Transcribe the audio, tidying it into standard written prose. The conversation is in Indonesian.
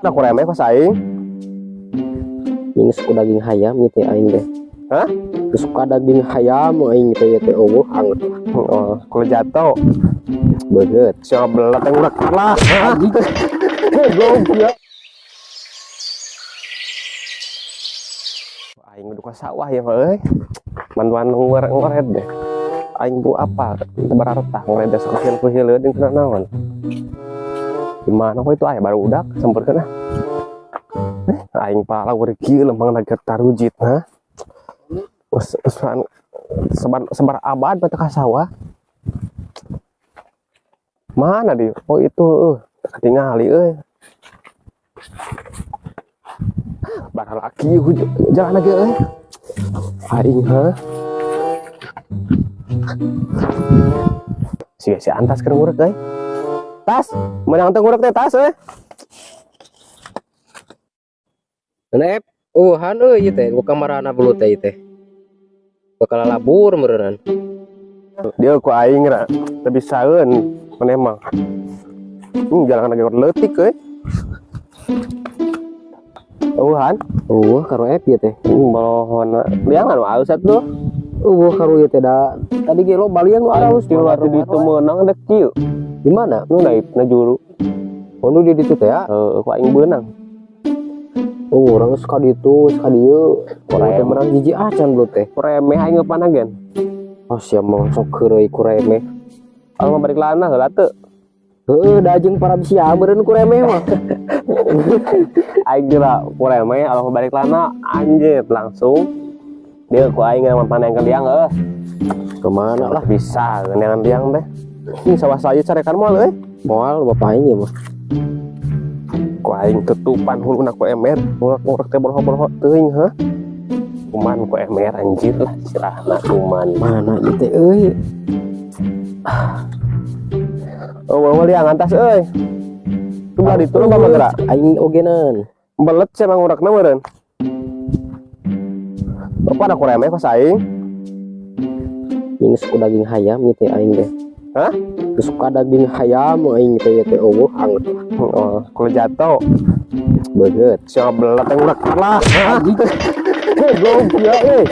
Aku remeh pas aing. Ini suku daging hayam gitu aing deh. Hah? Suka daging hayam aing teh teh eueuh anget. Oh, kalau jatuh Beget. siapa belat yang udah lah. Goblok. Aing udah ke sawah ya euy. Mantuan ngoret deh. Aing bu apa? Berharap tah ngoret sekian ku heuleuh jeung kana naon. Gimana kok itu aya baru udak semperkeun ah. Aing pala urang kieu lempang nager tarujit ha. Sebar abad bata ka sawah. Mana dia? Oh itu ketinggali euy. Bara laki jalan lagi euy. Aing ha. Si antas keur ngurek euy. Tas, menang teu ngurek teh tas euy. Nep, han euy ieu teh ku kamarana bulu teh teh. Bakal labur meureun. Dia ku aing ra teu bisaeun maneh mah. Jalan lagi leutik euy. Han. Karo ep ieu teh. Balohona. Liang anu alus atuh. Karo ieu teh da. Tadi ge lo balian lu alus Di luar di itu menang dek kieu. Di mana? Nu naipna juru. Nu di ditu teh ya? Ku aing beunang. Urang suka ditu, suka dieu. Urang teh menang hiji acan bulu teh. Remeh aing ngepanagen. Oh sia mah sok keureuy ku remeh. Kalau balik lana heula teu. Heeh, da jeung para bisi ameureun ku remeh mah. Aing kira ku remeh kalau balik lana anjir langsung dia ku aing ngepanagen liang Kemana lah? Bisa ngeunangan liang teh. Ini sawah saya carekan moal euy. Moal bapak aing mah. Ku aing tutupan huluna ku emer, ngurek teh boloh-boloh teuing heuh. Kuman ku emer anjir lah istilahna kuman. Mana ieu teh euy? Oh, liang antas euy. Tuh di tuh mah gerak. Aing ogenan. Belet sih emang ngurekna meureun. Apa ada ku remeh pas aing? Ini suku daging hayam gitu aing deh. Hah? Suka daging hayam aing teh teh eueuh anget. Oh, kalau jatuh Beget. siapa belat yang udah lah. Goblok euy.